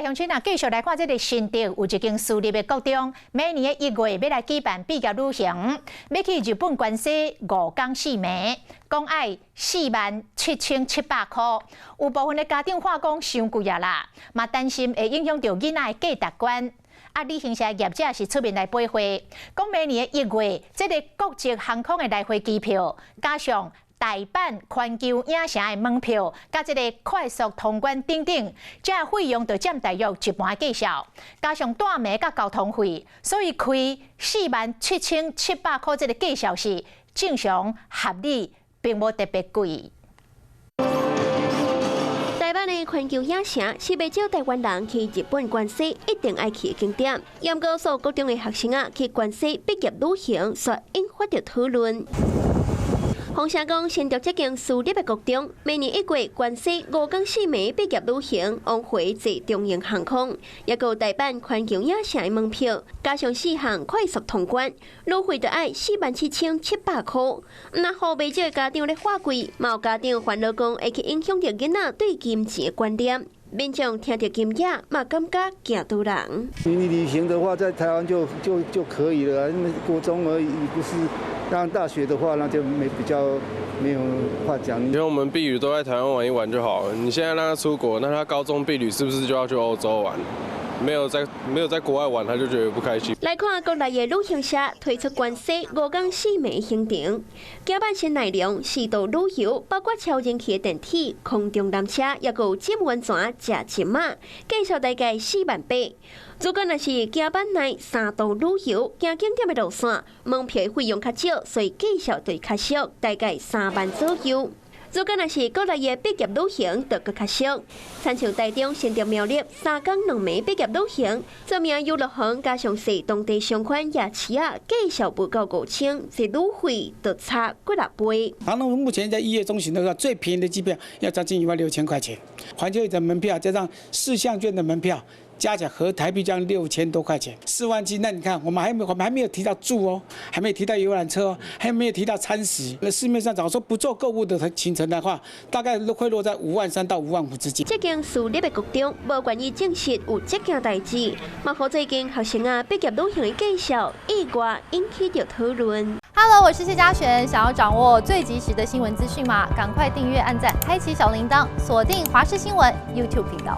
乡亲啊，继续来看这个新竹有一间私立的高中，每年的1月要来举办毕业旅行，要去日本关西5天4夜，讲要47700块。有部分的家长话讲伤贵啊啦，嘛担心会影响到囡仔的价值观。啊，旅行社业者是出面来背货，讲明年的1月，这个国际航空的来回机票加上大阪环球影城的门票，甲这个快速通关等等，这费用就占大约一半的价数，加上带糜甲交通费，所以开47700块这个价数是正常合理，并无特别贵。台湾的环球影城是不少台湾人去日本关西一定爱去的景点，研究所高中的学生啊去关西毕业旅行，却引发着讨论。风声讲，新竹这间私立的高中，每年1月关西5天4夜毕业旅行，往回坐中型航空，也有大阪环球影城的门票，加上4项快速通关，旅费就要47700块。那好袂少的家长咧花贵，嘛有家长烦恼讲会去影响到囡仔对金钱的观念。民众听到金额，嘛感觉惊到人。你旅行的话，在台湾就可以了，因为国中而已，不是。让大学的话，那就比较没有话讲。因为我们毕旅都在台湾玩一玩就好了。你现在让他出国，那他高中毕旅是不是就要去欧洲玩？没有在国外玩，他就觉得不开心。来看国内的旅行社推出关西5天4夜行程，举办新内容4道旅游，包括超人气的电梯、空中缆车，也有浸温泉、食金马，价数大概48000。如果若是举办内3道旅游，行景点的路线，门票的费用较少，所以价数就较俗，大概3万左右。如果若是国内的毕业旅行，就更较俗。参像台中新竹苗栗3天2夜毕业旅行，这名游乐园加上是当地上款夜市啊，价数不到5000，是旅费就差几6倍。然后目前在1月中旬的话，最便宜的机票要将近16000块钱，环球影城门票加上4项券的门票。加起来合台币将6000多块钱，4万7。那你看，我们还没有提到住哦，还没有提到游览车哦，还没有提到餐食。那市面上假如说不做购物的行程的话，大概会落在53000到55000之间。这间私立的高中无愿意证实有这件代志，嘛和最近学生啊毕业旅行的介绍意外引起着讨论。Hello， 我是谢嘉璇，想要掌握最及时的新闻资讯吗？赶快订阅、按赞、开启小铃铛，锁定华视新闻 YouTube 频道。